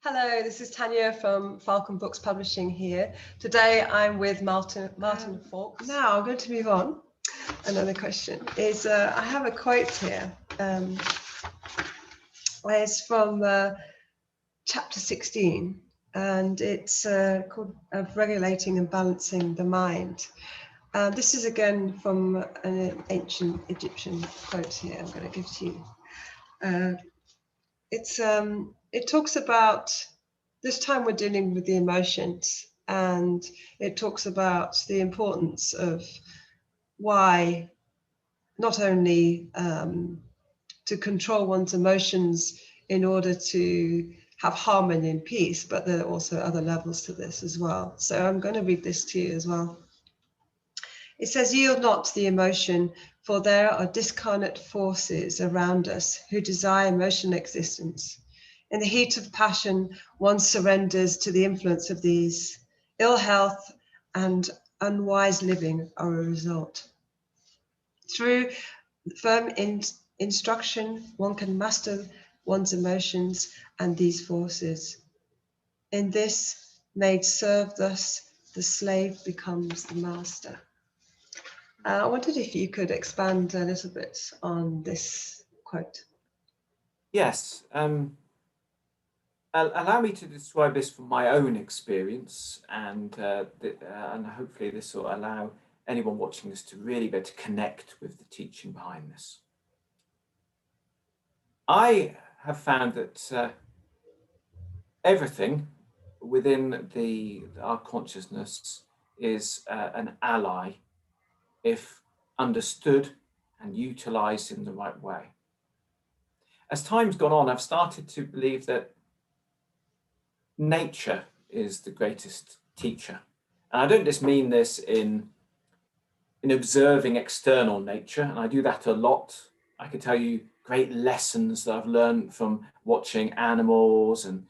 Hello, this is Tanya from Faulks Publishing here. Today I'm with Martin Faulks. Now I'm going to move on. Another question is, I have a quote here. It's from chapter 16, and it's called of regulating and balancing the mind. This is again from an ancient Egyptian quote here. I'm going to give to you. It talks about this time we're dealing with the emotions, and it talks about the importance of why not only to control one's emotions in order to have harmony and peace, but there are also other levels to this as well. So I'm going to read this to you as well. It says, "Yield not to the emotion, for there are discarnate forces around us who desire emotional existence. In the heat of passion, one surrenders to the influence of these. Ill health and unwise living are a result. Through firm instruction, one can master one's emotions and these forces. In this, made serve thus, the slave becomes the master." I wondered if you could expand a little bit on this quote. Yes. Allow me to describe this from my own experience, and hopefully this will allow anyone watching this to really be able to connect with the teaching behind this. I have found that everything within our consciousness is an ally if understood and utilized in the right way. As time's gone on, I've started to believe that nature is the greatest teacher. And I don't just mean this in observing external nature, and I do that a lot. I could tell you great lessons that I've learned from watching animals, and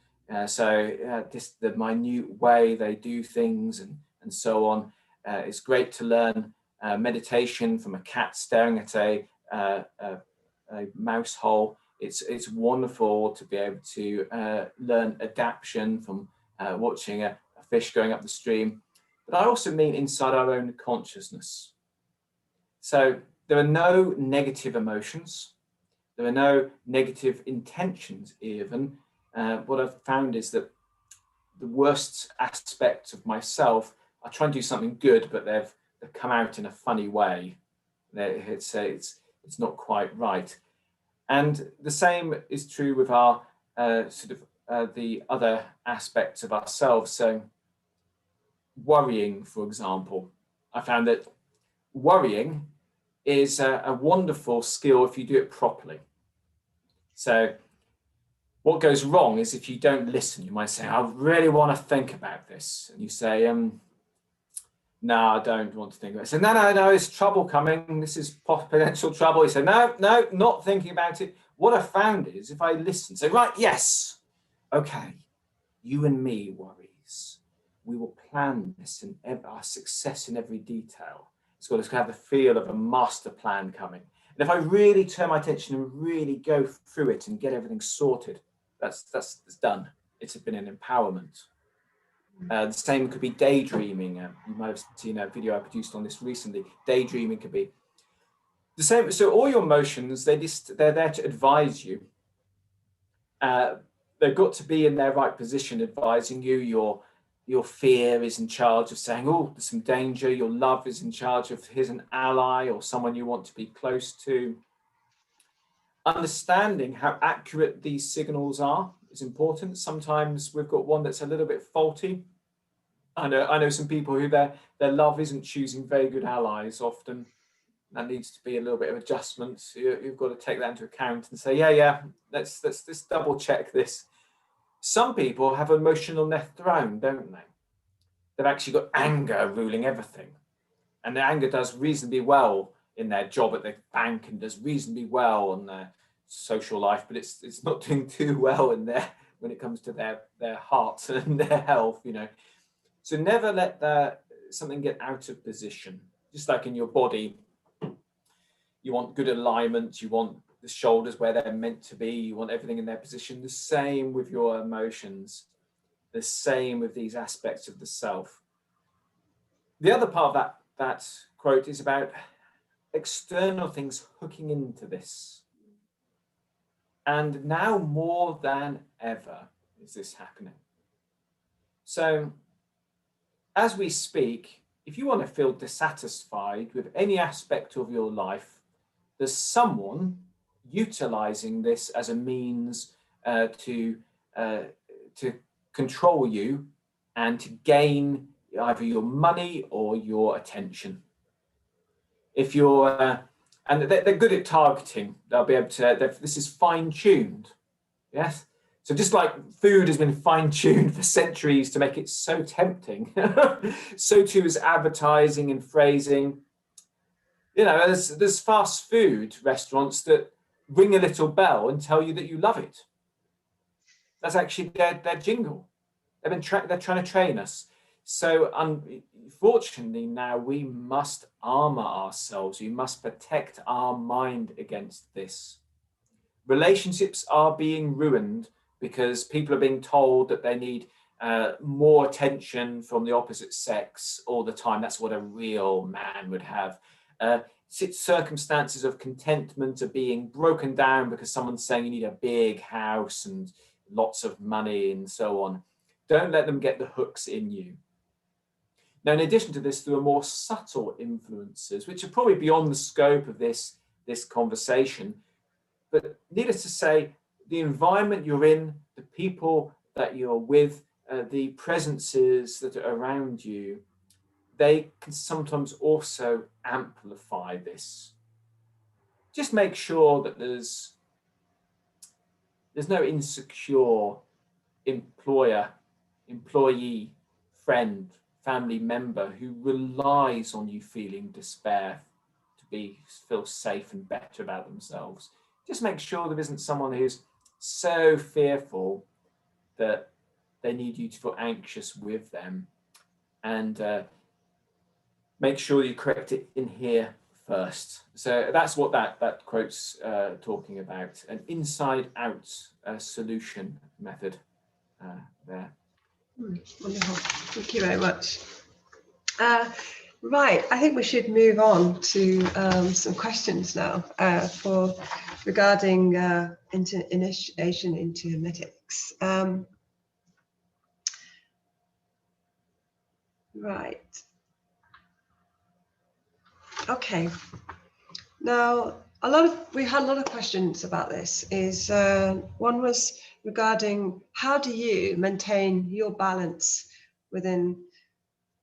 just the minute way they do things and so on. It's great to learn meditation from a cat staring at a mouse hole. It's wonderful to be able to learn adaptation from watching a fish going up the stream. But I also mean inside our own consciousness. So there are no negative emotions. There are no negative intentions even. What I've found is that the worst aspects of myself, I try and do something good, but they've come out in a funny way. It's not quite right. And the same is true with our the other aspects of ourselves. So worrying, for example, I found that worrying is a wonderful skill if you do it properly. So what goes wrong is if you don't listen. You might say, "I really want to think about this," and you say, "No, I don't want to think about it." So, no, it's trouble coming. This is potential trouble. You say, no, not thinking about it. What I found is if I listen, say, "Right, yes, okay, you and me, worries. We will plan this and our success in every detail. It's got to have the feel of a master plan coming." And if I really turn my attention and really go through it and get everything sorted, that's done. It's been an empowerment. The same could be daydreaming. You might have seen a video I produced on this recently. Daydreaming could be the same. So all your emotions, they're there to advise you. They've got to be in their right position, advising you. Your fear is in charge of saying, "Oh, there's some danger." Your love is in charge of, here's an ally or someone you want to be close to. Understanding how accurate these signals are is important. Sometimes we've got one that's a little bit faulty. I know some people who their love isn't choosing very good allies often. That needs to be a little bit of adjustment. So you've got to take that into account and say, yeah, let's double check this. Some people have emotional net throne, don't they? They've actually got anger ruling everything. And the anger does reasonably well in their job at the bank and does reasonably well on their social life, but it's not doing too well in when it comes to their heart and their health, So never let something get out of position. Just like in your body, you want good alignment, you want the shoulders where they're meant to be. You want everything in their position. The same with your emotions. The same with these aspects of the self. The other part of that quote is about external things hooking into this. And now more than ever is this happening. So as we speak, if you want to feel dissatisfied with any aspect of your life, there's someone utilizing this as a means to control you and to gain either your money or your attention. If you're, and they're good at targeting, they'll be able to, this is fine-tuned, yes? So just like food has been fine-tuned for centuries to make it so tempting, so too is advertising and phrasing. You know, there's fast food restaurants that ring a little bell and tell you that you love it. That's actually their jingle. They're trying to train us. So unfortunately now we must armor ourselves. We must protect our mind against this. Relationships are being ruined because people are being told that they need more attention from the opposite sex all the time. That's what a real man would have. Circumstances of contentment are being broken down because someone's saying you need a big house and lots of money and so on. Don't let them get the hooks in you. Now, in addition to this, there are more subtle influences, which are probably beyond the scope of this conversation. But needless to say, the environment you're in, the people that you're with, the presences that are around you, they can sometimes also amplify this. Just make sure that there's no insecure employer, employee, friend, family member who relies on you feeling despair to feel safe and better about themselves. Just make sure there isn't someone who's so fearful that they need you to feel anxious with them. And make sure you correct it in here first. So that's what that quote's talking about, an inside-out solution method there. Wonderful. Thank you very much. Right, I think we should move on to some questions now regarding initiation into Hermetics. Right. Okay. Now, we had a lot of questions about this. One was regarding how do you maintain your balance within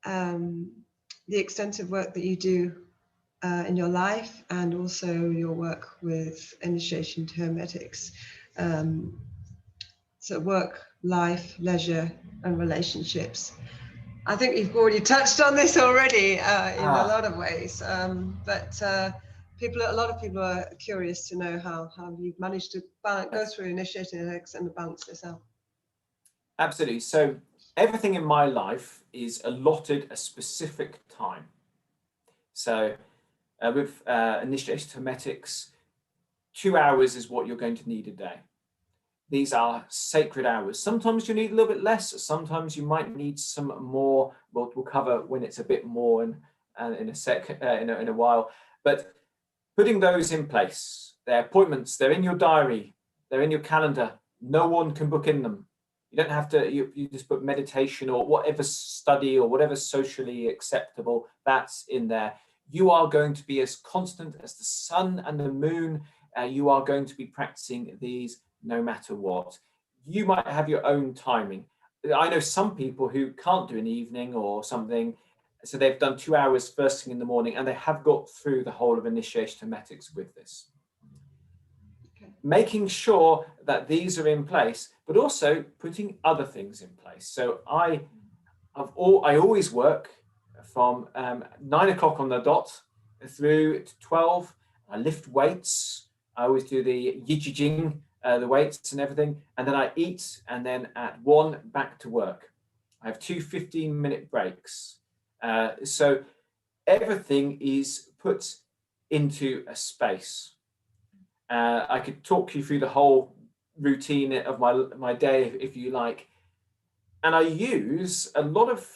the extensive work that you do in your life and also your work with initiation to Hermetics. So work, life, leisure, and relationships. I think you've already touched on this already in a lot of ways, but a lot of people are curious to know how you've managed to go through initiating Hermetics and balance this out. Absolutely. So everything in my life is allotted a specific time. So with initiation to Hermetics, 2 hours is what you're going to need a day. These are sacred hours. Sometimes you need a little bit less. Sometimes you might need some more. We'll cover when it's a bit more in a while. But putting those in place, they're appointments. They're in your diary. They're in your calendar. No one can book in them. You don't have to. You just put meditation or whatever study or whatever socially acceptable. That's in there. You are going to be as constant as the sun and the moon. You are going to be practicing these no matter what. You might have your own timing. I know some people who can't do an evening or something, so they've done 2 hours first thing in the morning and they have got through the whole of initiation to Hermetics with this. Okay. Making sure that these are in place, but also putting other things in place. So I always work from 9 o'clock on the dot through to 12. I lift weights. I always do the yijijing, the weights and everything, and then I eat, and then at 1 back to work. I have 2 15-minute breaks. So everything is put into a space. I could talk you through the whole routine of my day if you like. And I use a lot of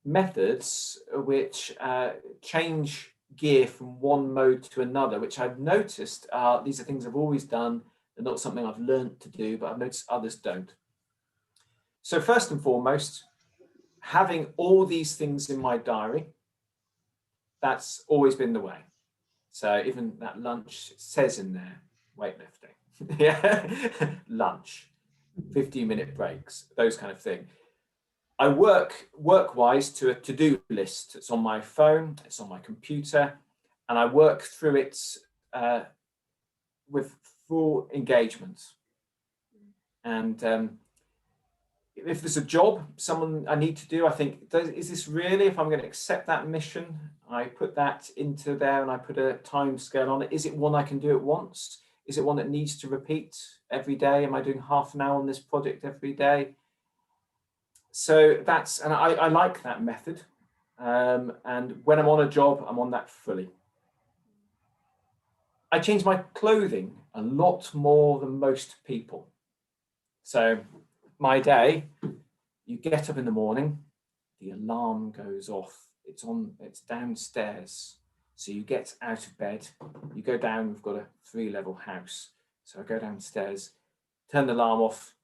methods which change gear from one mode to another, which I've noticed these are things I've always done. They're not something I've learned to do, but I've noticed others don't. So first and foremost, having all these things in my diary, that's always been the way. So even that lunch says in there, weightlifting, yeah, lunch, 15-minute breaks, those kind of thing. I work-wise to a to-do list. It's on my phone, it's on my computer, and I work through it with full engagement. And if there's a job, someone I need to do, I think, is this really, if I'm going to accept that mission, I put that into there and I put a time scale on it. Is it one I can do at once? Is it one that needs to repeat every day? Am I doing half an hour on this project every day? So that's, and I like that method. And when I'm on a job, I'm on that fully. I change my clothing a lot more than most people. So my day, you get up in the morning, the alarm goes off. It's downstairs. So you get out of bed, you go down, we've got a 3-level house. So I go downstairs, turn the alarm off,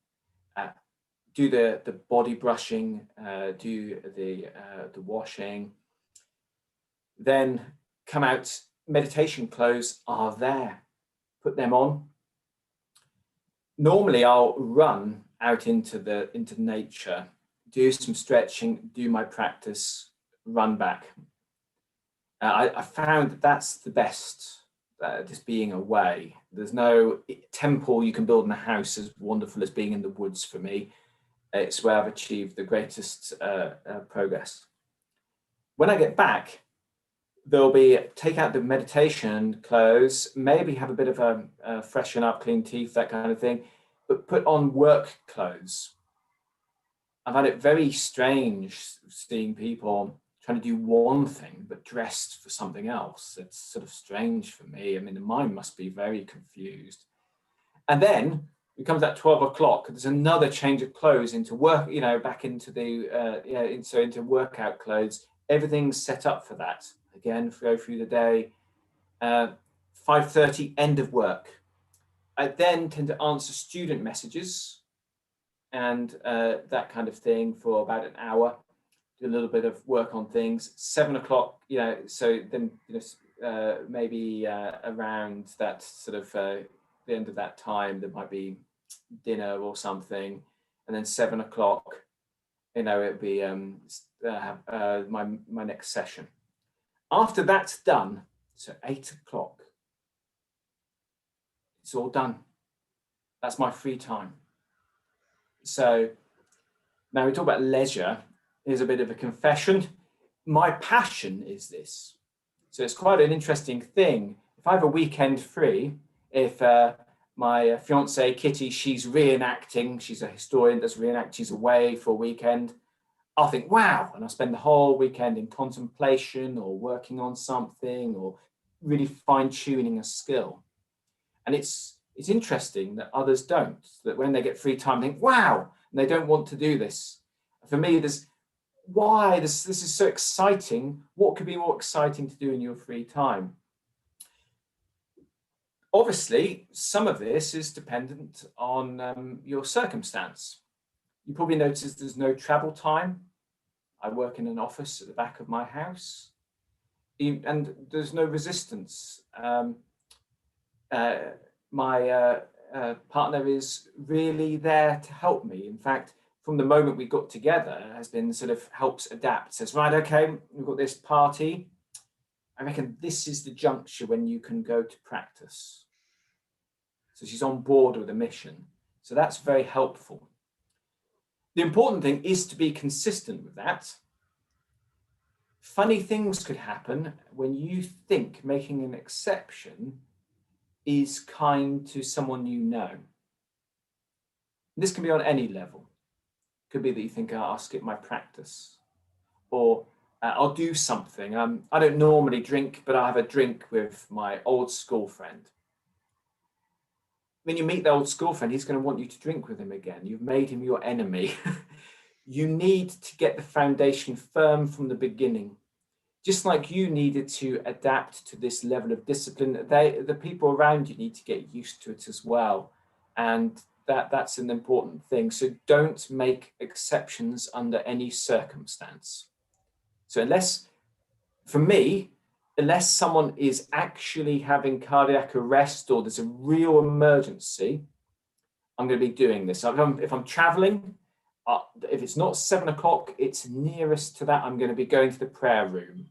do the body brushing, do the washing, then come out. Meditation clothes are there, put them on. Normally I'll run out into nature, do some stretching, do my practice, run back. I found that that's the best, just being away. There's no temple you can build in a house as wonderful as being in the woods for me. It's where I've achieved the greatest progress. When I get back, there'll be take out the meditation clothes, maybe have a bit of a freshen up, clean teeth, that kind of thing, but put on work clothes. I've had it very strange seeing people trying to do one thing but dressed for something else. It's sort of strange for me. I mean, the mind must be very confused. And then it comes at 12 o'clock. There's another change of clothes into work, back into the into workout clothes. Everything's set up for that. Again, go through the day. 5:30, end of work. I then tend to answer student messages and that kind of thing for about an hour. Do a little bit of work on things. 7 o'clock, so then maybe around that sort of the end of that time, there might be dinner or something, and then 7 o'clock, it'd be my next session. After that's done, so 8 o'clock, it's all done. That's my free time. So now we talk about leisure. Here's a bit of a confession. My passion is this. So it's quite an interesting thing. If I have a weekend free, if my fiancée Kitty, she's reenacting, she's a historian that's reenacting, she's away for a weekend, I'll think, wow, and I'll spend the whole weekend in contemplation or working on something or really fine-tuning a skill. And it's interesting that others don't, that when they get free time, they think, wow, and they don't want to do this. For me, this is so exciting. What could be more exciting to do in your free time? Obviously, some of this is dependent on your circumstance. You probably notice there's no travel time. I work in an office at the back of my house, and there's no resistance. My partner is really there to help me. In fact, from the moment we got together, has been sort of helps adapt. Says, right, okay, we've got this party. I reckon this is the juncture when you can go to practice. So she's on board with the mission. So that's very helpful. The important thing is to be consistent with that. Funny things could happen when you think making an exception is kind to someone you know. This can be on any level. It could be that you think, I'll skip my practice, or I'll do something. I don't normally drink, but I'll have a drink with my old school friend. When you meet the old school friend, he's going to want you to drink with him again. You've made him your enemy. You need to get the foundation firm from the beginning. Just like you needed to adapt to this level of discipline, the people around you need to get used to it as well. And that's an important thing. So don't make exceptions under any circumstance. So for me, unless someone is actually having cardiac arrest or there's a real emergency, I'm going to be doing this. If I'm traveling, if it's not 7 o'clock, it's nearest to that, I'm going to be going to the prayer room.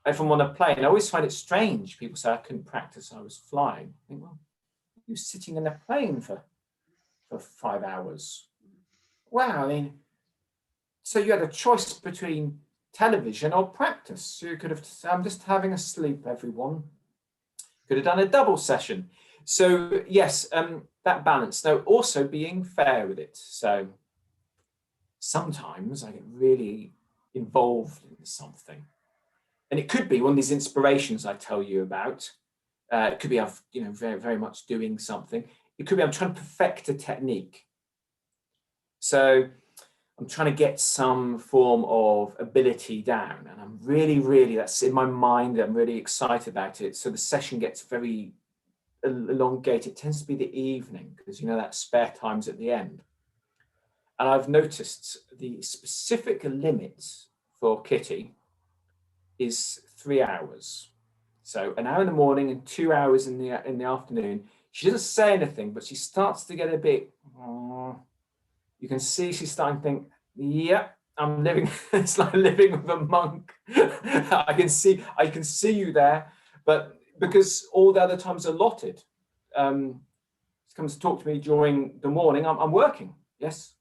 If I'm on a plane, I always find it strange. People say I couldn't practice, I was flying. I think, well, you're sitting in a plane for 5 hours. Wow, I mean, so you had a choice between television or practice. So you could have, I'm just having a sleep, everyone. Could have done a double session. So yes, that balance. Now, also being fair with it. So sometimes I get really involved in something. And it could be one of these inspirations I tell you about. It could be I've, very, very much doing something. It could be I'm trying to perfect a technique. So I'm trying to get some form of ability down, and I'm really, that's in my mind. I'm really excited about it. So the session gets very elongated. It tends to be the evening because, that spare time's at the end. And I've noticed the specific limit for Kitty is 3 hours. So an hour in the morning and 2 hours in the afternoon. She doesn't say anything, but she starts to get a bit, you can see she's starting to think, yeah, I'm living, it's like living with a monk. I can see you there, but because all the other times are allotted, she comes to talk to me during the morning, I'm working, yes.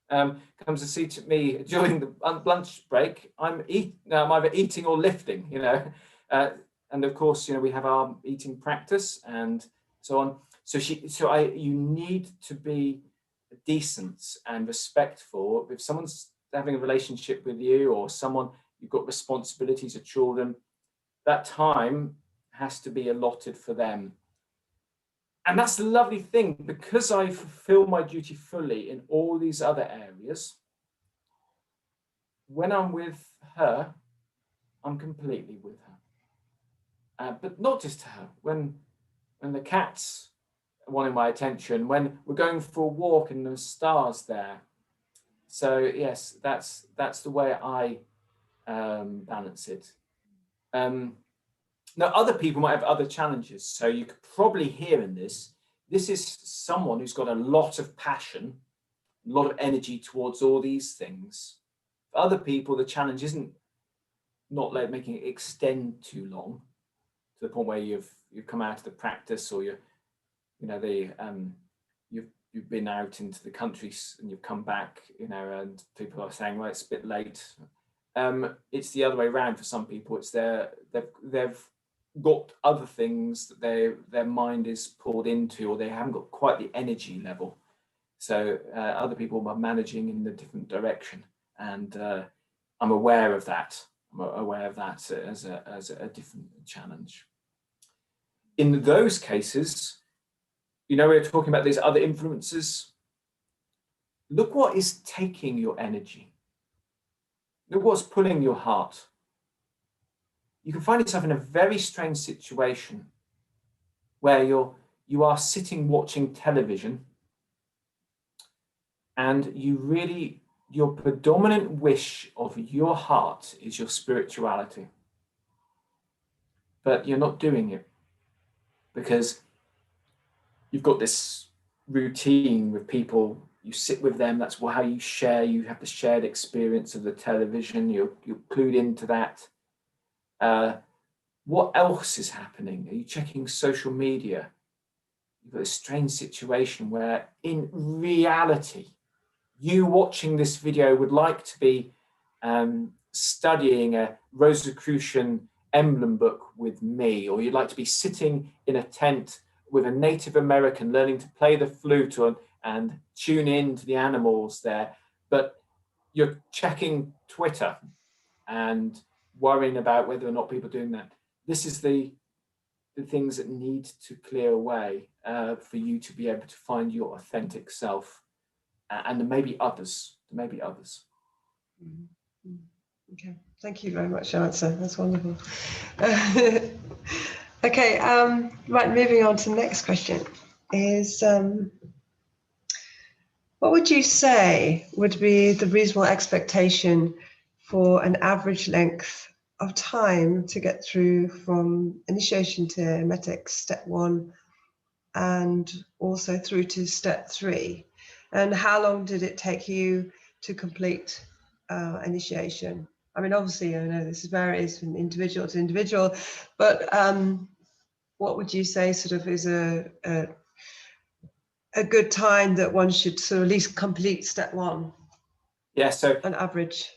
Comes to see to me during the lunch break, I'm either eating or lifting, and of course, we have our eating practice and so on. You need to be decent and respectful. If someone's having a relationship with you or someone you've got responsibilities of children, that time has to be allotted for them. And that's the lovely thing, because I fulfill my duty fully in all these other areas. When I'm with her, I'm completely with her. But not just her. When the cat's wanting my attention, when we're going for a walk and there's stars there. So yes, that's the way I balance it. Now, other people might have other challenges. So you could probably hear in this is someone who's got a lot of passion, a lot of energy towards all these things. For other people, the challenge isn't not making it extend too long to the point where you've come out of the practice, or you've been out into the country and you've come back, and people are saying, well, it's a bit late. It's the other way around for some people. It's they've got other things that their mind is pulled into, or they haven't got quite the energy level. So other people are managing in a different direction, and I'm aware of that. I'm aware of that as a different challenge. In those cases, we're talking about these other influences. Look what is taking your energy. Look what's pulling your heart. You can find yourself in a very strange situation where you are sitting watching television, and your predominant wish of your heart is your spirituality. But you're not doing it because you've got this routine with people. You sit with them, that's how you share. You have the shared experience of the television. You're clued into that. What else is happening? Are you checking social media? You've got a strange situation where in reality, you watching this video would like to be studying a Rosicrucian emblem book with me, or you'd like to be sitting in a tent with a Native American learning to play the flute and tune in to the animals there, but you're checking Twitter and worrying about whether or not people are doing that. This is the things that need to clear away for you to be able to find your authentic self, and there may be others. Okay, thank you very much, answer. That's wonderful. Okay, right, moving on to the next question is, what would you say would be the reasonable expectation for an average length of time to get through from initiation to Hermetic step 1 and also through to step 3? And how long did it take you to complete initiation? I mean, obviously, I know this varies from individual to individual, but what would you say sort of is a good time that one should sort of at least complete step 1? Yeah, so an average.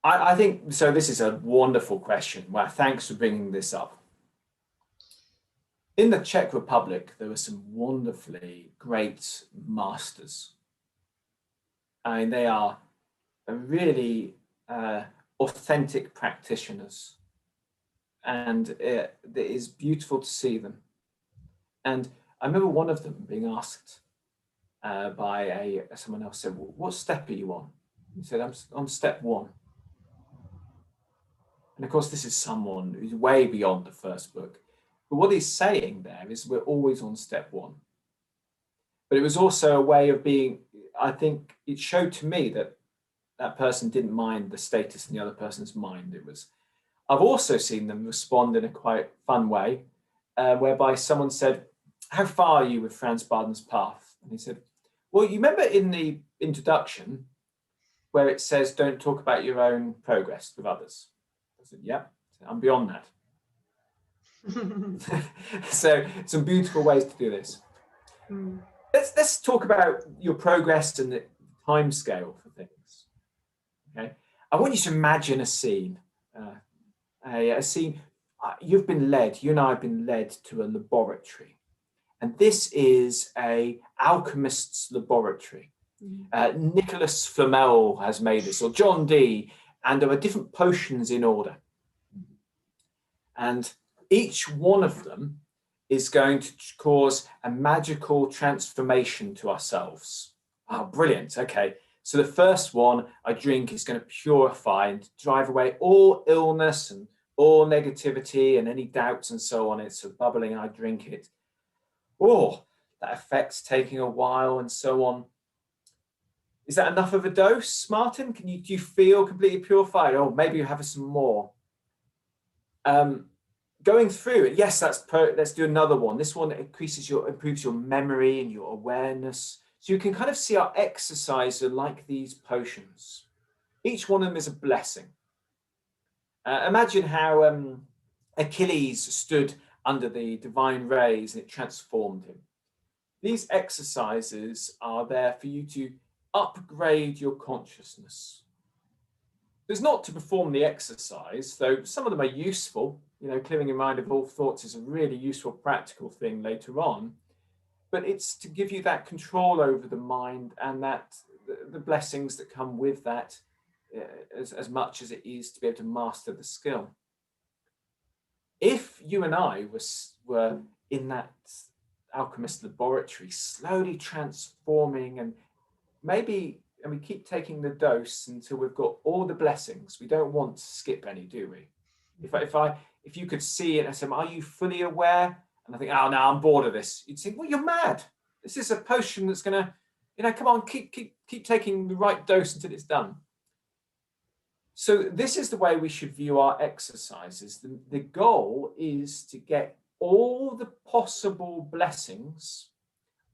I think so. This is a wonderful question. Well, thanks for bringing this up. In the Czech Republic, there were some wonderfully great masters. I mean, they are really authentic practitioners, and it is beautiful to see them. And I remember one of them being asked by someone else, said, "What step are you on?" He said, "I'm on step 1." And of course, this is someone who's way beyond the first book. But what he's saying there is we're always on step 1. But it was also a way of being, I think it showed to me that that person didn't mind the status in the other person's mind. I've also seen them respond in a quite fun way, whereby someone said, "How far are you with Franz Barden's path?" And he said, "Well, you remember in the introduction where it says, don't talk about your own progress with others?" I said, "Yeah, I'm beyond that." So some beautiful ways to do this. Let's talk about your progress and the time scale for things. Okay, I want you to imagine a scene. A scene. You and I have been led to a laboratory, and this is a alchemist's laboratory. Nicholas Flamel has made this, or John Dee, and there are different potions in order. And each one of them is going to cause a magical transformation to ourselves. Oh, brilliant. Okay. So the first one I drink is going to purify and drive away all illness and all negativity and any doubts and so on. It's bubbling and I drink it. Oh, that effect's taking a while and so on. Is that enough of a dose, Martin? Do you feel completely purified? Oh, maybe you have some more. Going through it, yes, let's do another one. This one improves your memory and your awareness. So you can kind of see our exercise are like these potions. Each one of them is a blessing. Imagine how Achilles stood under the divine rays and it transformed him. These exercises are there for you to upgrade your consciousness. It's not to perform the exercise, though some of them are useful. Clearing your mind of all thoughts is a really useful, practical thing later on. But it's to give you that control over the mind and that the blessings that come with that, as much as it is to be able to master the skill. If you and I were in that alchemist laboratory, slowly transforming, and we keep taking the dose until we've got all the blessings. We don't want to skip any, do we? If you could see it and say, "Are you fully aware?" And I think, "Oh no, I'm bored of this." You'd say, "Well, you're mad. This is a potion that's gonna, come on, keep taking the right dose until it's done." So this is the way we should view our exercises. The goal is to get all the possible blessings,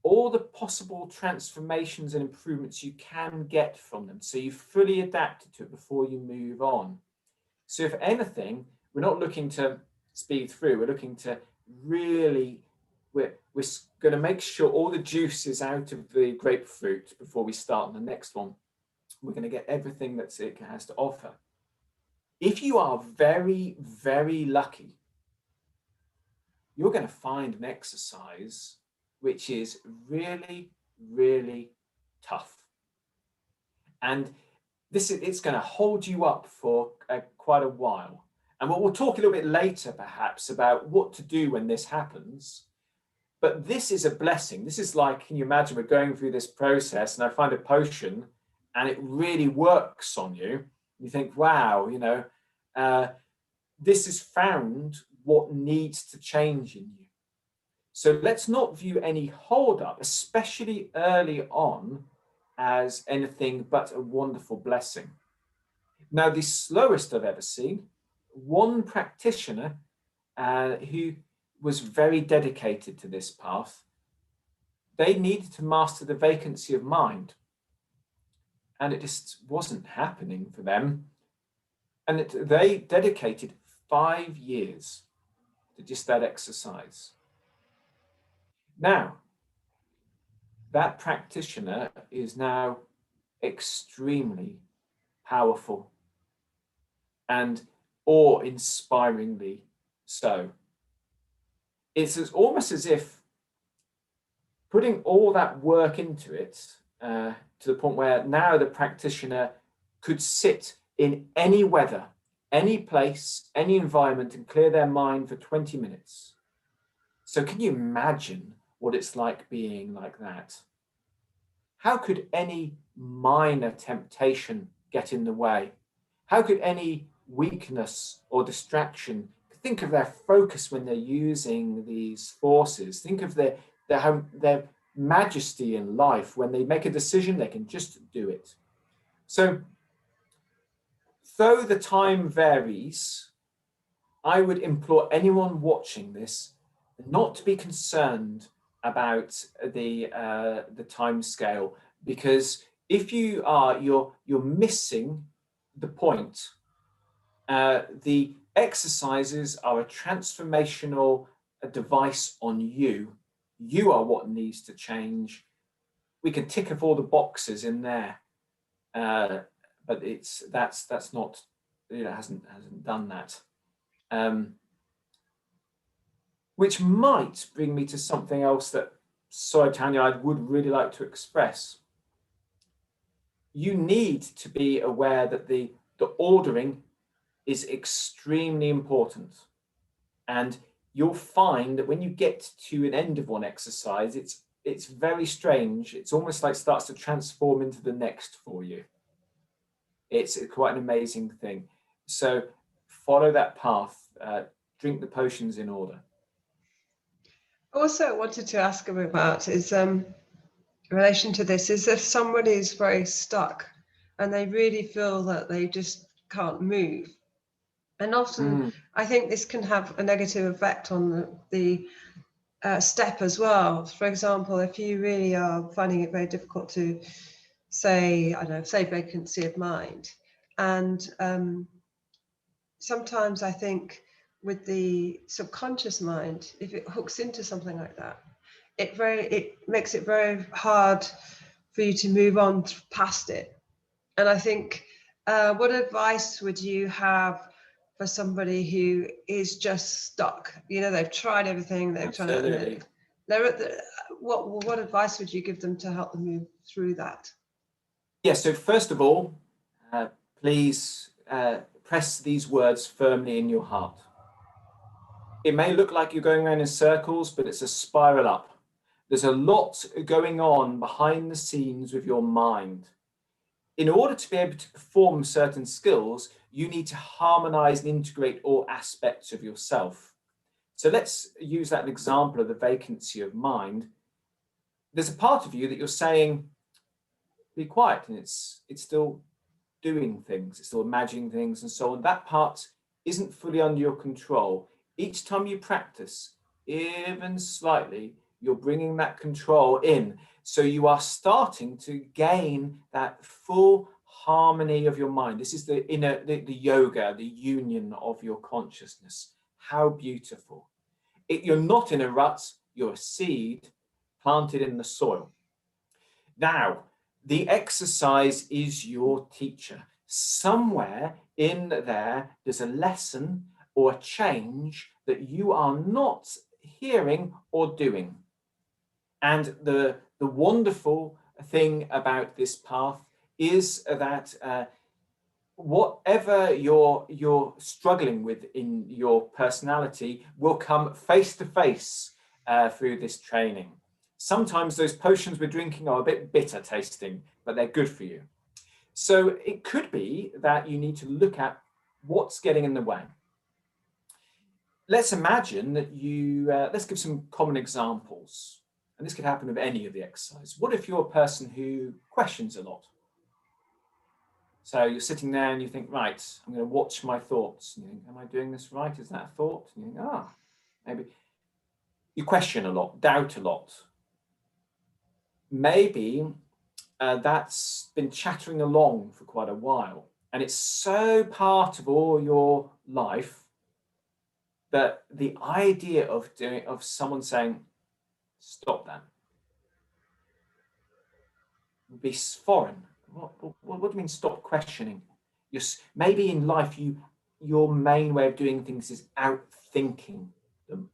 all the possible transformations and improvements you can get from them, so you fully adapted to it before you move on. So if anything, we're not looking to speed through, we're looking to really, we're going to make sure all the juice is out of the grapefruit before we start on the next one. We're going to get everything that it has to offer. If you are very, very lucky, you're going to find an exercise which is really, really tough. And it's going to hold you up for quite a while. And we'll talk a little bit later, perhaps, about what to do when this happens. But this is a blessing. This is like, can you imagine, we're going through this process and I find a potion and it really works on you. You think, wow, you know, this has found what needs to change in you. So let's not view any hold up, especially early on, as anything but a wonderful blessing. Now, the slowest I've ever seen, one practitioner who was very dedicated to this path, they needed to master the vacancy of mind. And it just wasn't happening for them. And they dedicated 5 years to just that exercise. Now, that practitioner is now extremely powerful and awe-inspiringly so. It's almost as if putting all that work into it to the point where now the practitioner could sit in any weather, any place, any environment and clear their mind for 20 minutes. So can you imagine what it's like being like that? How could any minor temptation get in the way? How could any weakness or distraction, think of their focus when they're using these forces, think of their majesty in life. When they make a decision, they can just do it. So though the time varies, I would implore anyone watching this not to be concerned about the time scale, because if you are, you're missing the point. The exercises are a transformational device on you. You are what needs to change. We can tick off all the boxes in there, but that's not, you know, hasn't done that. Which might bring me to something else that, sorry, Tanya, I would really like to express. You need to be aware that the ordering is extremely important. And you'll find that when you get to an end of one exercise, it's very strange. It's almost like starts to transform into the next for you. It's quite an amazing thing. So follow that path, drink the potions in order. Also, I wanted to ask about is in relation to this, is if somebody is very stuck and they really feel that they just can't move. And often I think this can have a negative effect on the step as well. For example, if you really are finding it very difficult to say vacancy of mind, and sometimes I think with the subconscious mind, if it hooks into something like that, it makes it very hard for you to move on past it. And I think, what advice would you have for somebody who is just stuck? You know, they've tried everything, they've Absolutely. what advice would you give them to help them move through that? Yeah, so first of all, please press these words firmly in your heart. It may look like you're going around in circles, but it's a spiral up. There's a lot going on behind the scenes with your mind. In order to be able to perform certain skills, you need to harmonize and integrate all aspects of yourself. So let's use that example of the vacancy of mind. There's a part of you that you're saying, be quiet, and it's still doing things, it's still imagining things and so on. That part isn't fully under your control. Each time you practice, even slightly, you're bringing that control in. So you are starting to gain that full harmony of your mind. This is the yoga, the union of your consciousness. How beautiful. You're not in a rut, you're a seed planted in the soil. Now, the exercise is your teacher. Somewhere in there's a lesson or a change that you are not hearing or doing. And the wonderful thing about this path is that whatever you're struggling with in your personality will come face to face through this training. Sometimes those potions we're drinking are a bit bitter tasting, but they're good for you. So it could be that you need to look at what's getting in the way. Let's imagine that let's give some common examples. And this could happen with any of the exercise. What if you're a person who questions a lot? So you're sitting there and you think, right, I'm going to watch my thoughts. And you think, am I doing this right? Is that a thought? And you think, maybe. You question a lot, doubt a lot. Maybe that's been chattering along for quite a while. And it's so part of all your life that the idea of someone saying, stop that, would be foreign. What do you mean stop questioning? Maybe in life your main way of doing things is outthinking them.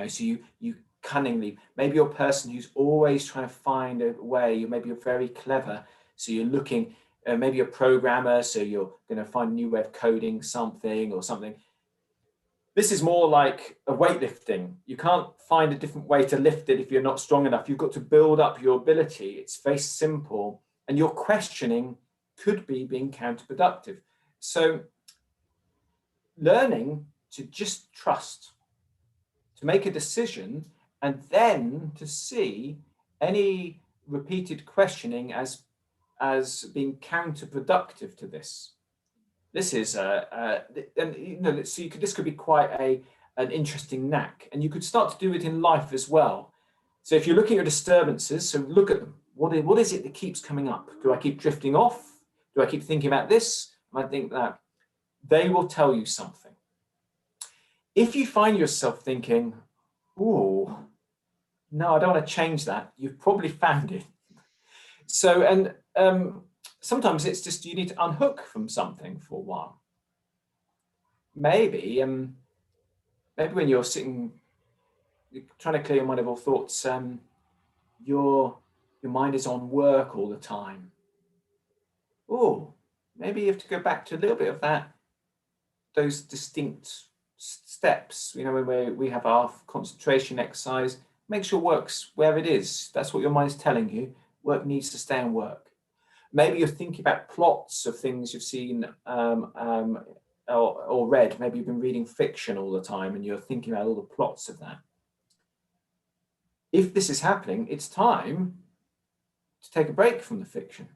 So you cunningly, maybe you're a person who's always trying to find a way, or maybe you're very clever, so you're looking, maybe you're a programmer, so you're going to find a new way of coding something or something. This is more like a weightlifting. You can't find a different way to lift it if you're not strong enough. You've got to build up your ability. It's very simple. And your questioning could be being counterproductive. So learning to just trust, to make a decision, and then to see any repeated questioning as being counterproductive to this. This is this could be quite an interesting knack, and you could start to do it in life as well. So if you're looking at your disturbances, so look at them. What is it that keeps coming up? Do I keep drifting off? Do I keep thinking about this? I think that they will tell you something. If you find yourself thinking, "Oh, no, I don't want to change that," you've probably found it. So, and sometimes it's just you need to unhook from something for a while. Maybe when you're sitting, you're trying to clear your mind of all thoughts, your mind is on work all the time. Oh, maybe you have to go back to a little bit of those distinct steps. When we have our concentration exercise, make sure work's where it is. That's what your mind's telling you. Work needs to stay in work. Maybe you're thinking about plots of things you've seen or read. Maybe you've been reading fiction all the time and you're thinking about all the plots of that. If this is happening, it's time to take a break from the fiction.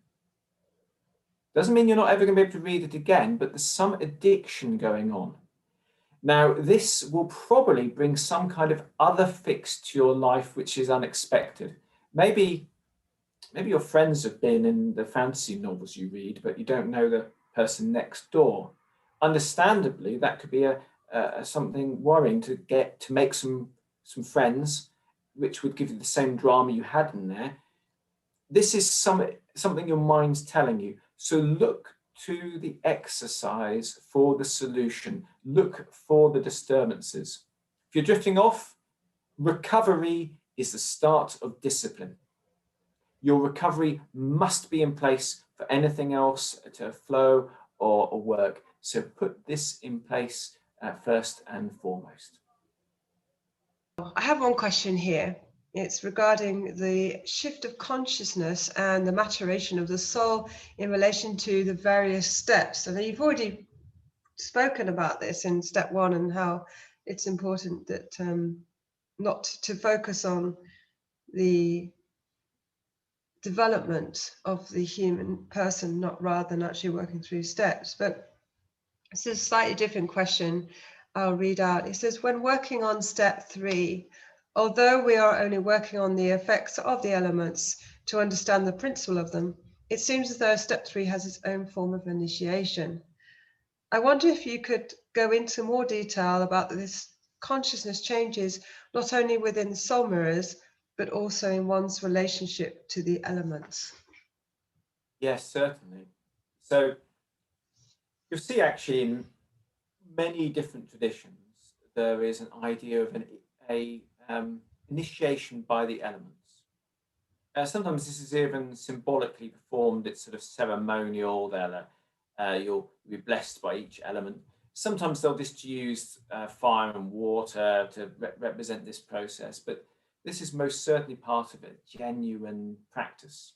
Doesn't mean you're not ever going to be able to read it again, but there's some addiction going on. Now, this will probably bring some kind of other fix to your life, which is unexpected. Maybe your friends have been in the fantasy novels you read, but you don't know the person next door. Understandably, that could be something worrying to make some friends, which would give you the same drama you had in there. This is something your mind's telling you. So look to the exercise for the solution. Look for the disturbances. If you're drifting off, recovery is the start of discipline. Your recovery must be in place for anything else to flow or work. So put this in place first and foremost. I have one question here. It's regarding the shift of consciousness and the maturation of the soul in relation to the various steps. I you've already spoken about this in step 1 and how it's important that not to focus on the development of the human person, not rather than actually working through steps. But this is a slightly different question I'll read out. It says, when working on step 3, although we are only working on the effects of the elements to understand the principle of them, it seems as though step 3 has its own form of initiation. I wonder if you could go into more detail about this consciousness changes not only within soul mirrors, but also in one's relationship to the elements. Yes, certainly. So you'll see actually in many different traditions, there is an idea of an initiation by the elements. Sometimes this is even symbolically performed. It's sort of ceremonial. They'll you'll be blessed by each element. Sometimes they'll just use fire and water to represent this process, but this is most certainly part of a genuine practice.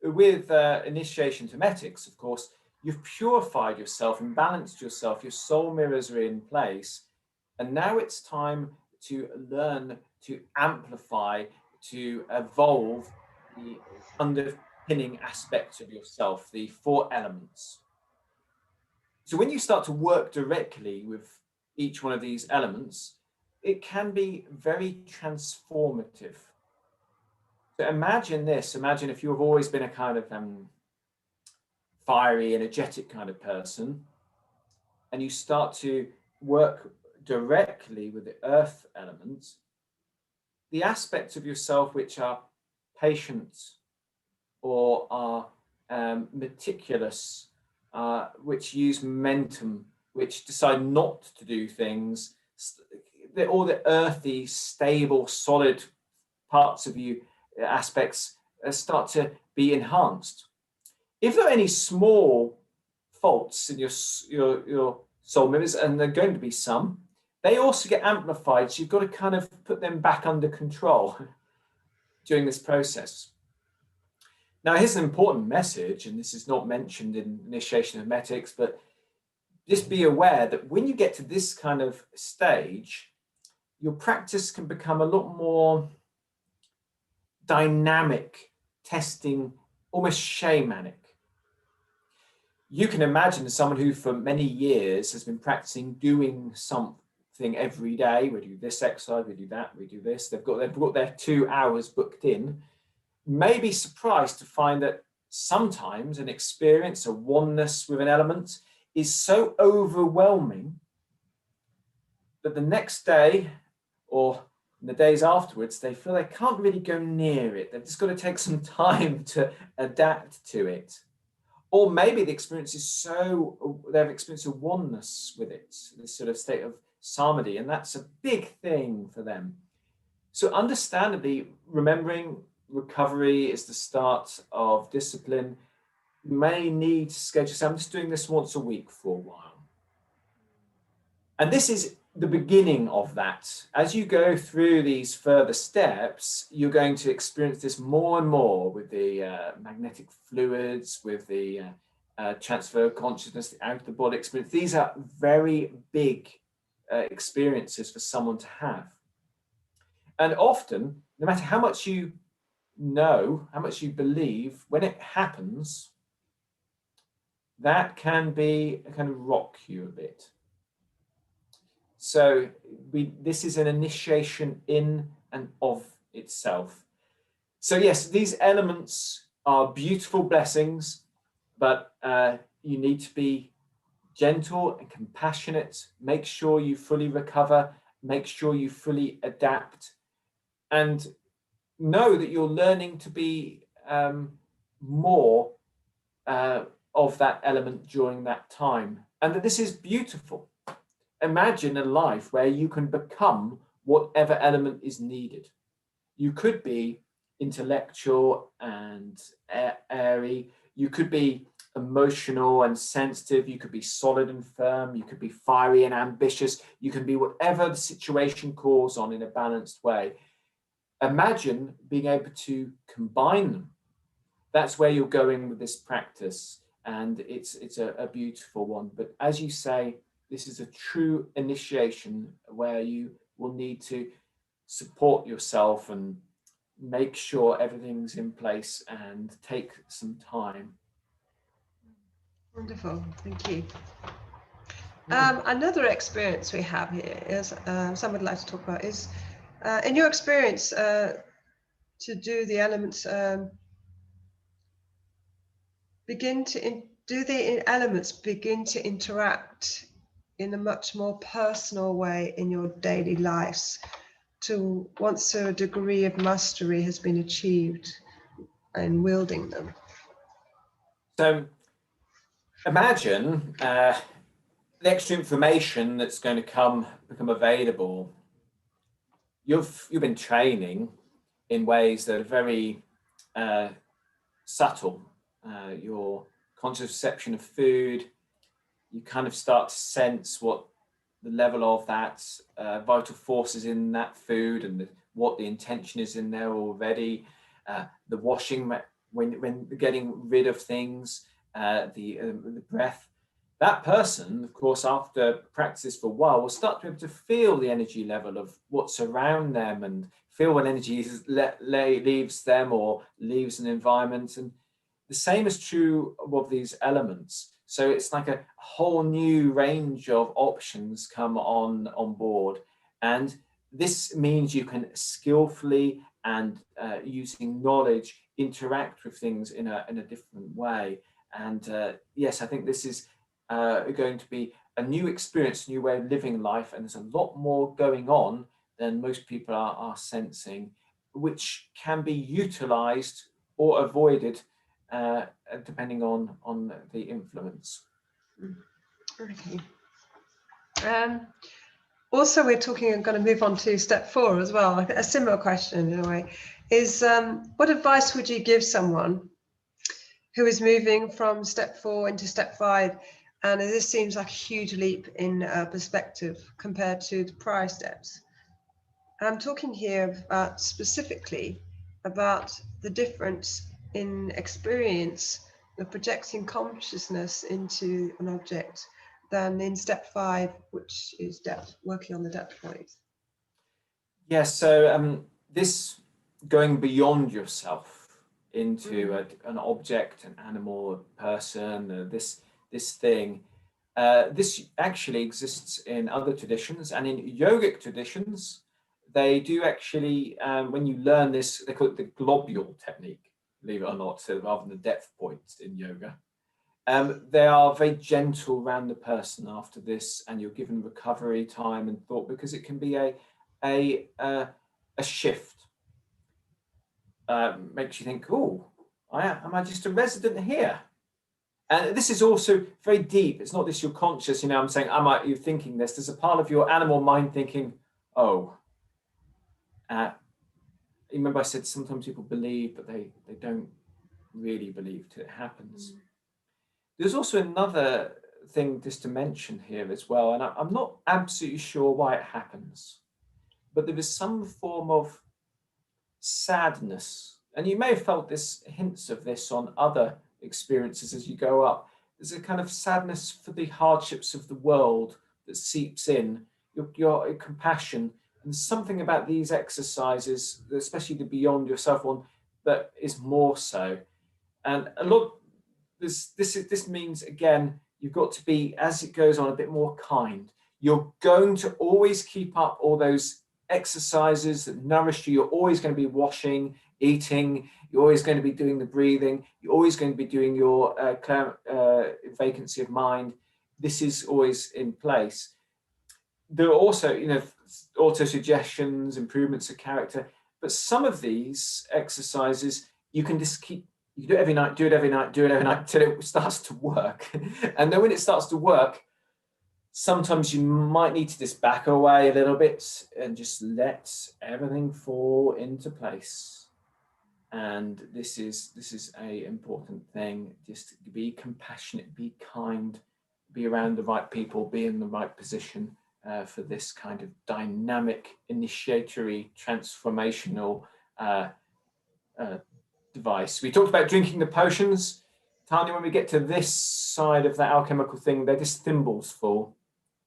With initiation to Hermetics, of course, you've purified yourself and balanced yourself, your soul mirrors are in place, and now it's time to learn to amplify, to evolve the underpinning aspects of yourself, the 4 elements. So when you start to work directly with each one of these elements, it can be very transformative. So imagine this, imagine if you've always been a kind of fiery, energetic kind of person, and you start to work directly with the earth element, the aspects of yourself which are patient or are meticulous, which use momentum, which decide not to do things, all the earthy, stable, solid parts of you, aspects, start to be enhanced. If there are any small faults in your soul mirrors, and there are going to be some, they also get amplified. So you've got to kind of put them back under control during this process. Now, here's an important message, and this is not mentioned in Initiation of Hermetics, but just be aware that when you get to this kind of stage, your practice can become a lot more dynamic, testing, almost shamanic. You can imagine someone who for many years has been practicing doing something every day. We do this exercise, we do that, we do this. They've got their 2 hours booked in. May be surprised to find that sometimes an experience, a oneness with an element, is so overwhelming that the next day or in the days afterwards, they feel they can't really go near it. They've just got to take some time to adapt to it. Or maybe the experience is so, they've experienced a oneness with it, this sort of state of samadhi, and that's a big thing for them. So understandably, remembering recovery is the start of discipline. You may need to schedule, so I'm just doing this once a week for a while. And this is the beginning of that. As you go through these further steps, you're going to experience this more and more with the magnetic fluids, with the transfer of consciousness, the out of the body experience. These are very big experiences for someone to have. And often, no matter how much you know, how much you believe, when it happens, that can kind of rock you a bit. So this is an initiation in and of itself. So yes, these elements are beautiful blessings, but you need to be gentle and compassionate. Make sure you fully recover. Make sure you fully adapt. And know that you're learning to be more of that element during that time. And that this is beautiful. Imagine a life where you can become whatever element is needed. You could be intellectual and airy. You could be emotional and sensitive. You could be solid and firm. You could be fiery and ambitious. You can be whatever the situation calls on in a balanced way. Imagine being able to combine them. That's where you're going with this practice. And it's a beautiful one. But as you say, this is a true initiation where you will need to support yourself and make sure everything's in place and take some time. Wonderful, thank you. Another experience we have here is, some would like to talk about, is in your experience to do the elements, do the elements begin to interact in a much more personal way in your daily lives once a degree of mastery has been achieved in wielding them? So imagine the extra information that's going to become available. You've been training in ways that are very subtle. You're conscious perception of food, you kind of start to sense what the level of that vital force is in that food, and what the intention is in there already. The washing, when getting rid of things, the breath. That person, of course, after practice for a while, will start to be able to feel the energy level of what's around them, and feel when energy leaves them or leaves an environment. And the same is true of these elements. So it's like a whole new range of options come on board. And this means you can skillfully and using knowledge interact with things in a different way. And yes, I think this is going to be a new experience, a new way of living life. And there's a lot more going on than most people are sensing, which can be utilized or avoided depending on the influence. Okay. Also, we're going to move on to step 4 as well. A similar question in a way is, what advice would you give someone who is moving from step 4 into step 5? And this seems like a huge leap in perspective compared to the prior steps. And I'm talking here about specifically about the difference in experience of projecting consciousness into an object than in step 5, which is depth, working on the depth point. Yes, so this going beyond yourself into an object, an animal, a person, this thing, this actually exists in other traditions, and in yogic traditions, they do actually, when you learn this, they call it the globule technique, believe it or not, so rather than the depth points in yoga. They are very gentle around the person after this, and you're given recovery time and thought, because it can be a shift. Makes you think, oh, am I just a resident here? And this is also very deep. It's not this you're conscious, I'm saying, you thinking this? There's a part of your animal mind thinking, oh. Remember I said sometimes people believe, but they don't really believe till it happens. There's also another thing just to mention here as well, and I'm not absolutely sure why it happens, but there is some form of sadness, and you may have felt hints of this on other experiences as you go up. There's a kind of sadness for the hardships of the world that seeps in, your compassion, and something about these exercises, especially the beyond yourself one, that is more so. And a lot, this means, again, you've got to be, as it goes on, a bit more kind. You're going to always keep up all those exercises that nourish you. You're always going to be washing, eating. You're always going to be doing the breathing. You're always going to be doing your vacancy of mind. This is always in place. There are also, auto-suggestions, improvements of character. But some of these exercises, you can just keep, you do it every night, do it every night, do it every night, till it starts to work. And then when it starts to work, sometimes you might need to just back away a little bit and just let everything fall into place. And this is a important thing. Just be compassionate, be kind, be around the right people, be in the right position for this kind of dynamic, initiatory, transformational device. We talked about drinking the potions. Tanya, when we get to this side of that alchemical thing, they're just thimbles full.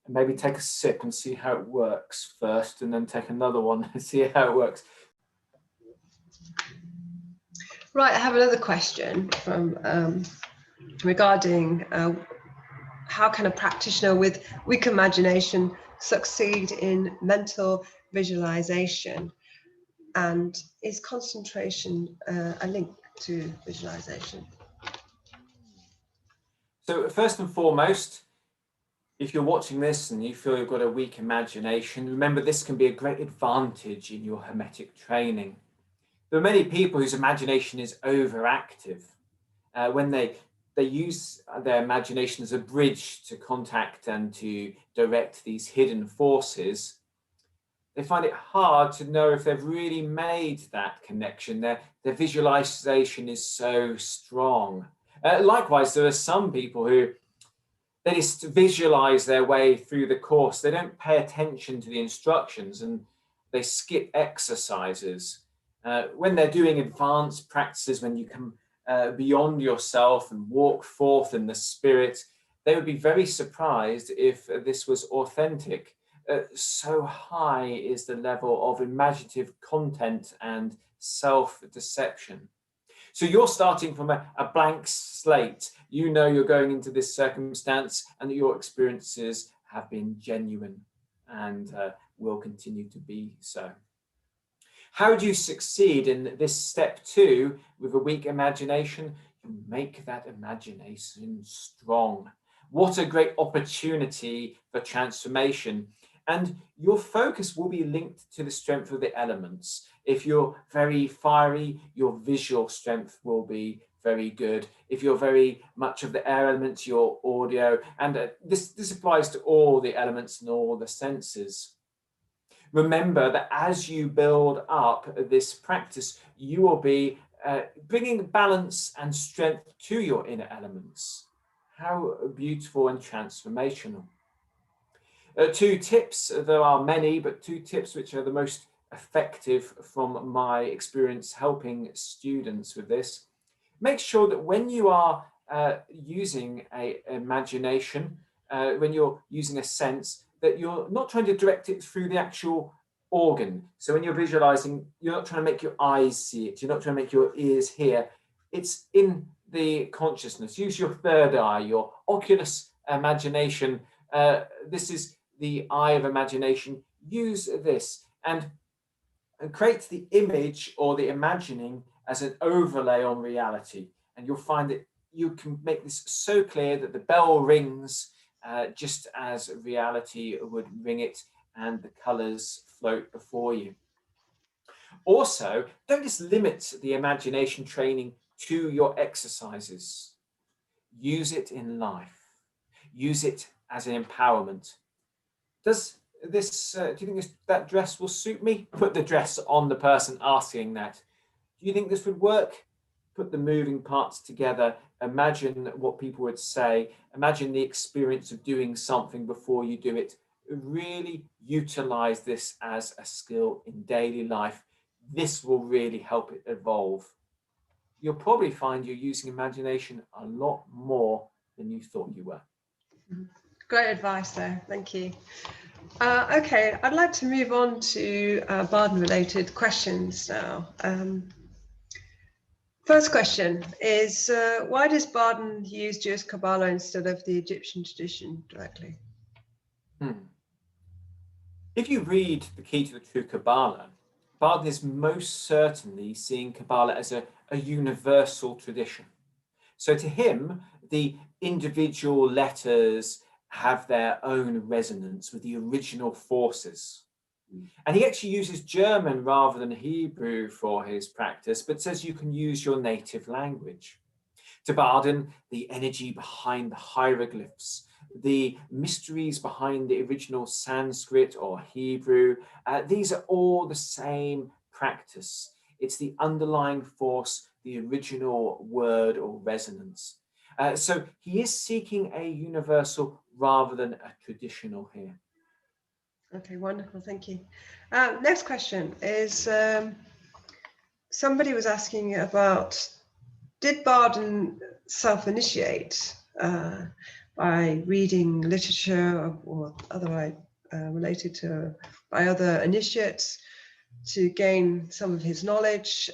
And maybe take a sip and see how it works first, and then take another one and see how it works. Right, I have another question from regarding how can a practitioner with weak imagination succeed in mental visualization, and is concentration a link to visualization? So first and foremost, if you're watching this and you feel you've got a weak imagination, remember this can be a great advantage in your Hermetic training. There are many people whose imagination is overactive. When they use their imagination as a bridge to contact and to direct these hidden forces, they find it hard to know if they've really made that connection. Their visualization is so strong. Likewise, there are some people who they just visualize their way through the course. They don't pay attention to the instructions and they skip exercises. When they're doing advanced practices, when you come beyond yourself and walk forth in the spirit, they would be very surprised if this was authentic. So high is the level of imaginative content and self-deception. So you're starting from a blank slate. You know you're going into this circumstance and that your experiences have been genuine and will continue to be so. How do you succeed in this step 2 with a weak imagination? You make that imagination strong. What a great opportunity for transformation. And your focus will be linked to the strength of the elements. If you're very fiery, your visual strength will be very good. If you're very much of the air elements, your audio, and this applies to all the elements and all the senses. Remember that as you build up this practice, you will be bringing balance and strength to your inner elements. How beautiful and transformational. 2 tips, there are many, but 2 tips which are the most effective from my experience helping students with this. Make sure that when you are using an imagination, when you're using a sense, that you're not trying to direct it through the actual organ. So when you're visualizing, you're not trying to make your eyes see it, you're not trying to make your ears hear. It's in the consciousness. Use your third eye, your oculus imagination. This is the eye of imagination. Use this and create the image or the imagining as an overlay on reality. And you'll find that you can make this so clear that the bell rings just as reality would ring it and the colors float before you. Also, don't just limit the imagination training to your exercises. Use it in life. Use it as an empowerment. Does this, do you think that dress will suit me? Put the dress on the person asking that. Do you think this would work? Put the moving parts together. Imagine what people would say. Imagine the experience of doing something before you do it. Really utilize this as a skill in daily life. This will really help it evolve. You'll probably find you're using imagination a lot more than you thought you were. Great advice there, thank you. Okay, I'd like to move on to Barden-related questions now. First question is, why does Barden use Jesus Kabbalah instead of the Egyptian tradition directly? If you read The Key to the True Kabbalah, Barden is most certainly seeing Kabbalah as a universal tradition. So to him, the individual letters have their own resonance with the original forces. And he actually uses German rather than Hebrew for his practice, but says you can use your native language. To Barden, the energy behind the hieroglyphs, the mysteries behind the original Sanskrit or Hebrew, these are all the same practice. It's the underlying force, the original word or resonance. So he is seeking a universal rather than a traditional here. Okay, wonderful, thank you. Next question is, somebody was asking about, did Barden self-initiate by reading literature or otherwise related to by other initiates to gain some of his knowledge,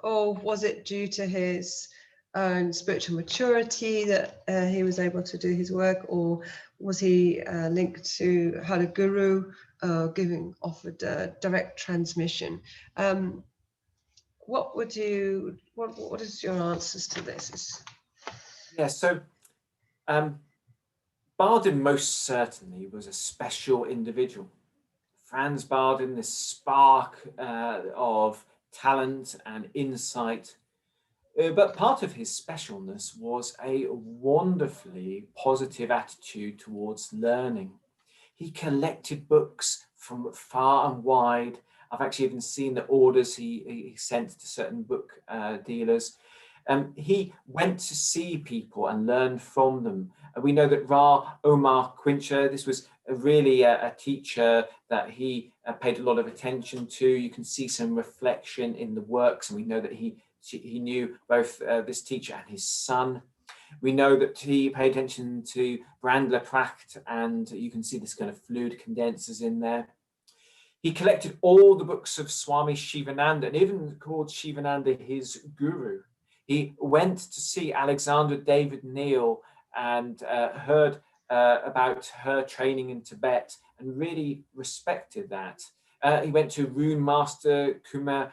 or was it due to his own spiritual maturity that he was able to do his work, or was he linked to, had a guru offered direct transmission? What is your answers to this? Yeah, so Barden most certainly was a special individual. Franz Barden, this spark of talent and insight. But part of his specialness was a wonderfully positive attitude towards learning. He collected books from far and wide. I've actually even seen the orders he sent to certain book dealers. He went to see people and learn from them. We know that Ra Omar Quincher, this was really a teacher that he paid a lot of attention to. You can see some reflection in the works, and we know that he knew both this teacher and his son. We know that he paid attention to Brandler Pracht, and you can see this kind of fluid condensers in there. He collected all the books of Swami Shivananda and even called Shivananda his guru. He went to see Alexandra David Neal and heard about her training in Tibet and really respected that. He went to Rune Master Kumar.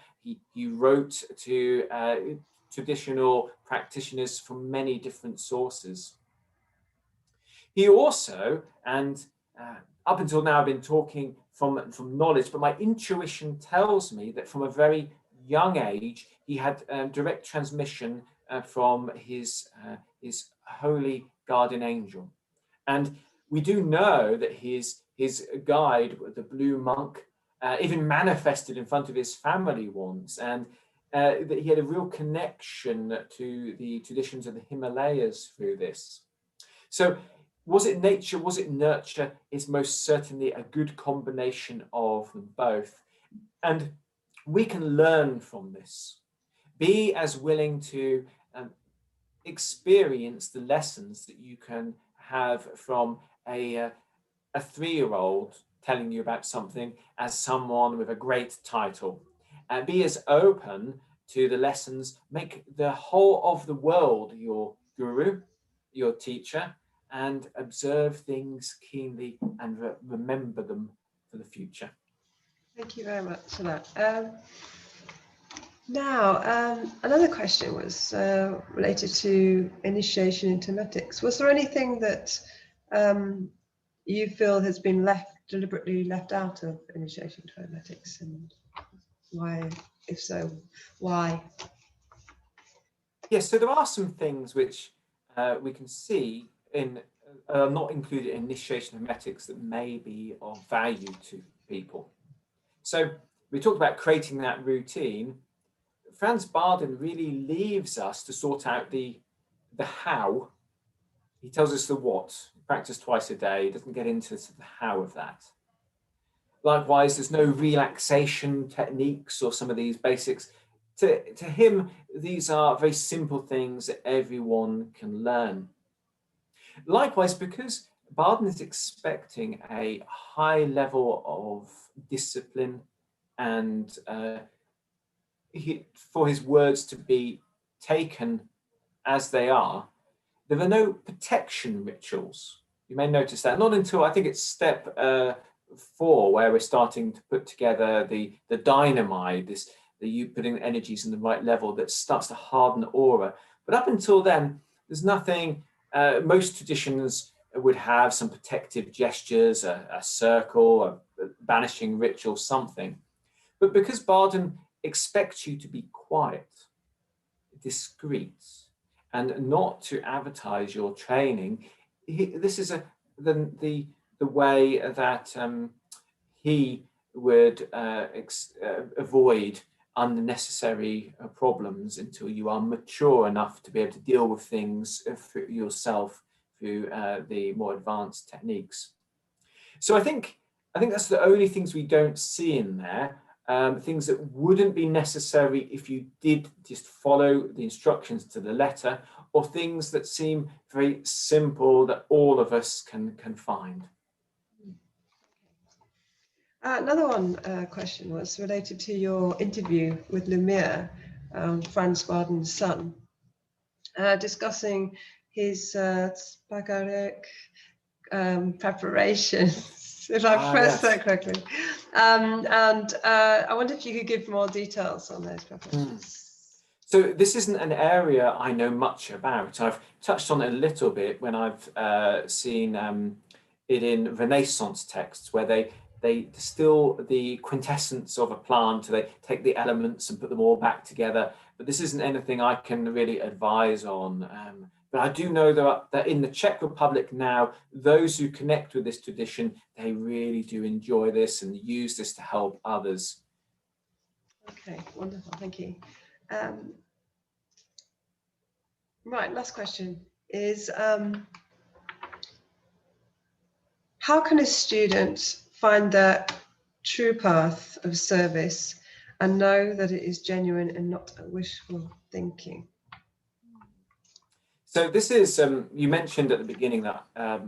He wrote to traditional practitioners from many different sources. He also, and up until now I've been talking from knowledge, but my intuition tells me that from a very young age he had direct transmission from his holy guardian angel. And we do know that his guide, the blue monk, even manifested in front of his family once, and that he had a real connection to the traditions of the Himalayas through this. So was it nature, was it nurture? It's most certainly a good combination of them both. And we can learn from this. Be as willing to experience the lessons that you can have from a 3-year-old telling you about something as someone with a great title. Be as open to the lessons. Make the whole of the world your guru, your teacher, and observe things keenly and remember them for the future. Thank you very much for that. Now, another question was related to initiation into Hermetics. Was there anything that you feel has been deliberately left out of initiation to Hermetics, and why? If so, why? Yes, so there are some things which we can see in not included in initiation Hermetics that may be of value to people. So we talked about creating that routine. Franz Bardon really leaves us to sort out the how. He tells us the what. Practice twice a day. He doesn't get into the how of that. Likewise, there's no relaxation techniques or some of these basics. To him, these are very simple things that everyone can learn. Likewise, because Bardon is expecting a high level of discipline and for his words to be taken as they are, there are no protection rituals. You may notice that not until I think it's step 4 where we're starting to put together the dynamite, you putting energies in the right level that starts to harden aura. But up until then, there's nothing. Most traditions would have some protective gestures, a circle, a banishing ritual, something. But because Bardon expects you to be quiet, discreet, and not to advertise your training, this is the way that he would avoid unnecessary problems until you are mature enough to be able to deal with things for yourself through the more advanced techniques. So I think that's the only things we don't see in there. Things that wouldn't be necessary if you did just follow the instructions to the letter, or things that seem very simple that all of us can find. Another question was related to your interview with Lumiere, Franz Bardon's son, discussing his Spagaric preparations, if I've pronounced that correctly. And I wonder if you could give more details on those preparations. So this isn't an area I know much about. I've touched on it a little bit when I've seen it in Renaissance texts, where they distill the quintessence of a plant. They take the elements and put them all back together. But this isn't anything I can really advise on. But I do know that in the Czech Republic now, those who connect with this tradition, they really do enjoy this and use this to help others. Okay, wonderful, thank you. Right, last question is, how can a student find their true path of service and know that it is genuine and not wishful thinking? So this is, you mentioned at the beginning that I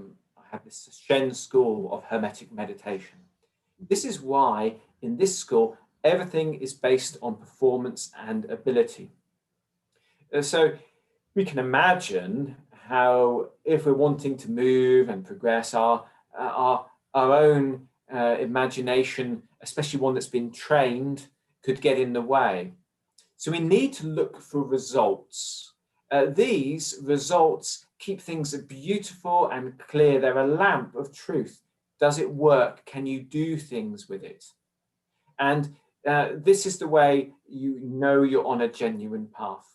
have this Shen school of Hermetic meditation. This is why in this school, everything is based on performance and ability. So we can imagine how, if we're wanting to move and progress, our own imagination, especially one that's been trained, could get in the way. So we need to look for results. These results keep things beautiful and clear. They're a lamp of truth. Does it work? Can you do things with it? And this is the way you know you're on a genuine path.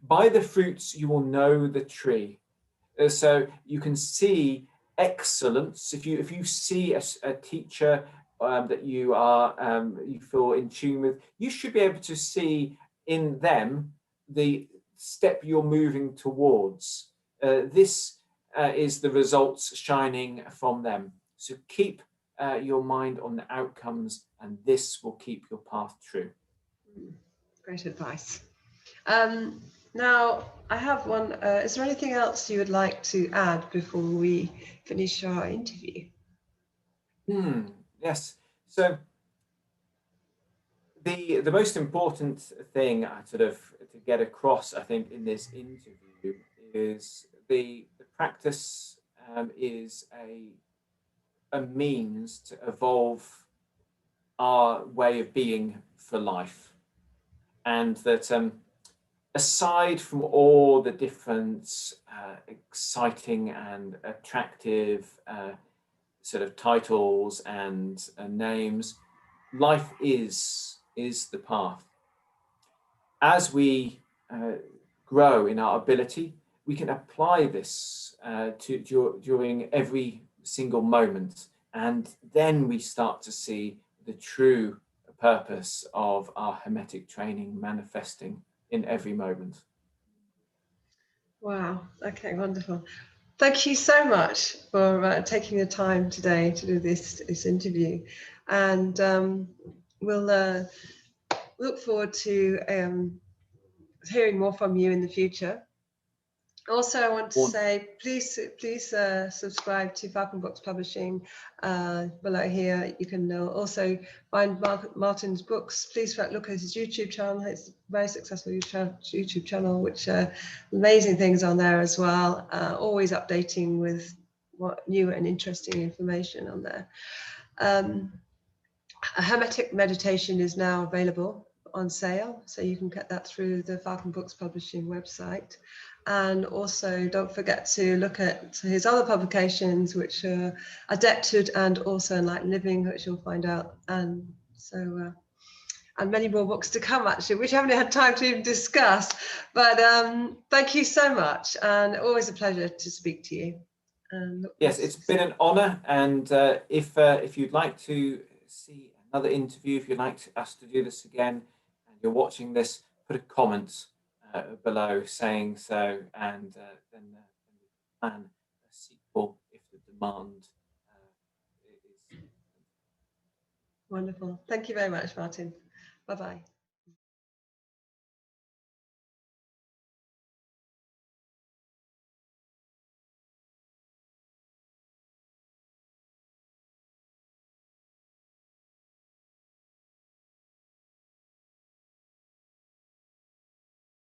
By the fruits you will know the tree. So you can see excellence. If you see a teacher that you feel in tune with, you should be able to see in them the step you're moving towards. This is the results shining from them. So keep your mind on the outcomes, and this will keep your path true. Great advice. Now, I have one. Is there anything else you would like to add before we finish our interview? Yes. So the most important thing I sort of to get across, I think, in this interview is the practice is a means to evolve our way of being for life, and that aside from all the different exciting and attractive sort of titles and names, life is the path. As we grow in our ability, we can apply this during every single moment, and then we start to see the true purpose of our Hermetic training manifesting in every moment. Wow. Okay, wonderful. Thank you so much for taking the time today to do this interview, and we'll look forward to hearing more from you in the future. Also, I want to say, please subscribe to Faulks Publishing below here. You can also find Martin's books. Please look at his YouTube channel. It's a very successful YouTube channel, which amazing things on there as well. Always updating with what new and interesting information on there. A Hermetic meditation is now available on sale, so you can get that through the Faulks Publishing website. And also don't forget to look at his other publications, which are Adepted and also Enlightened Living, which you'll find out. And so and many more books to come, actually, which I haven't had time to even discuss. But thank you so much, and always a pleasure to speak to you. Yes, it's been an honour, and if you'd like to see another interview, if you'd like us to do this again, and you're watching this, put a comment below saying so, and then we plan a sequel if the demand is. Wonderful. Thank you very much, Martin. Bye-bye.